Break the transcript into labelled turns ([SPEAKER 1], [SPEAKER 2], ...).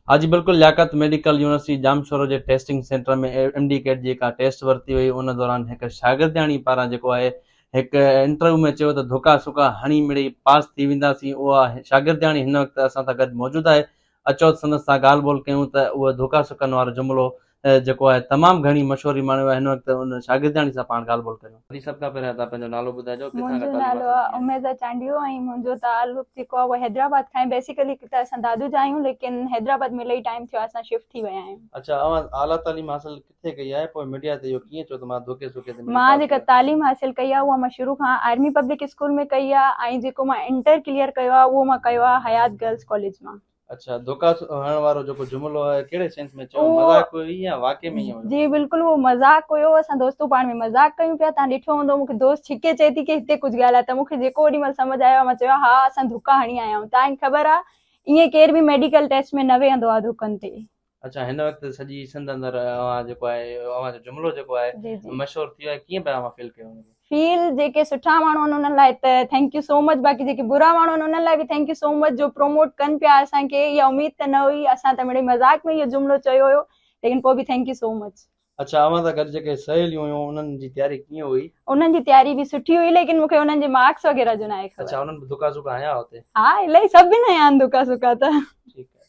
[SPEAKER 1] हाँ जी बिल्कुल, Liaquat medical university Jamshoro जे testing centre में MD कैट जेका टेस्ट वरिती हुई उन दौरान हिकु शागिर्दियाणी पारां जेको आहे हिकु इंटरव्यू में चयो त धोखा सुखा हणी मिड़ी पास थी वेंदासीं। उहा शागिर्दियाणी हिन वक़्तु असां सां गॾु मौजूदु आहे। अचो संदसि सां ॻाल्हि ॿोल कयूं त उहा धोखा सुखनि वारो जुमिलो जेको आहे तमामु घणी मशहूरी माणियो आहे। हिन वक़्तु उन शागिर्दियाणी सां पाण ॻाल्हि ॿोल कयूं। वरी सभ खां पहिरियों तव्हां पंहिंजो नालो ॿुधाइजो, किथां खां
[SPEAKER 2] मुंहिंजो
[SPEAKER 1] तालीम
[SPEAKER 2] नालो
[SPEAKER 1] हासिल
[SPEAKER 2] आहे
[SPEAKER 1] कई आहे?
[SPEAKER 2] उमेदा चांडियो ऐं मुंहिंजो तालुक जेको आहे उहो हैदराबाद खां आहे। बेसिकली त असां दादू जा आहियूं, लेकिन हैदराबाद में इलाही टाइम थियो आहे असां शिफ्ट थी विया आहियूं।
[SPEAKER 1] अच्छा, अवां आला तालीम हासिल किथे कई आहे? पोइ मीडिया ते इहो कीअं चयो त मां धोखे सुखे ते
[SPEAKER 2] मां जेका तालीम हासिल कई आहे उहा मां शुरू खां आर्मी पब्लिक स्कूल में कई आहे, ऐं जेको मां इंटर क्लियर कयो आहे उहो मां कयो आहे हयात गर्ल्स कॉलेज मां।
[SPEAKER 1] अच्छा, धोखा हणण वारो जेको जुमिलो आहे कहिड़े सेंस में चयो,
[SPEAKER 2] उहो
[SPEAKER 1] मज़ाक हुई या वाक़ई में ईअं हुयो?
[SPEAKER 2] जी बिल्कुलु उहो मज़ाक हुयो। असां दोस्तूं पाण में मज़ाक कयूं पिया। तव्हां ॾिठो हूंदो मूंखे दोस्त छिके चए थी की हिते कुझु ॻाल्हाए, त मूंखे जेको ओॾी महिल सम्झ आयो मां चयो हा असां धोखा हणी आया आहियूं। तव्हांखे ख़बर आहे ईअं केर बि मेडिकल टेस्ट में न वेहंदो आहे धोखनि ते।
[SPEAKER 1] अच्छा, हिन वक़्तु सॼी सिंध अंदरि अवां जेको आहे अवां जो जुमिलो जेको आहे
[SPEAKER 2] जी जी
[SPEAKER 1] मशहूरु थी वियो आहे, कीअं पिया अवां फील कयो हुनखे?
[SPEAKER 2] फील जेके सुठा माण्हू आहिनि उन्हनि लाइ त थैंक यू सो मच, बाक़ी जेके बुरा माण्हू आहिनि उन्हनि लाइ बि थैंक यू सो मच जो प्रमोट कनि पिया असांखे। इहा उमेद त न हुई, असां त मिड़ई मज़ाक में इहो जुमिलो चयो हुयो, लेकिन पोइ बि थैंक यू सो मच।
[SPEAKER 1] अच्छा, अवां सां गॾु जेके सहेलियूं हुयूं उन्हनि जी तयारी कीअं हुई?
[SPEAKER 2] उन्हनि जी तयारी बि सुठी हुई, लेकिन मूंखे उन्हनि जे मार्क्स वग़ैरह जो न आहे ख़बर।
[SPEAKER 1] अच्छा, उन्हनि बि धोखा सुखा हया हुते?
[SPEAKER 2] हा इलाही सभिनि हया आहिनि धोखा सुखा त।
[SPEAKER 1] ठीकु आहे।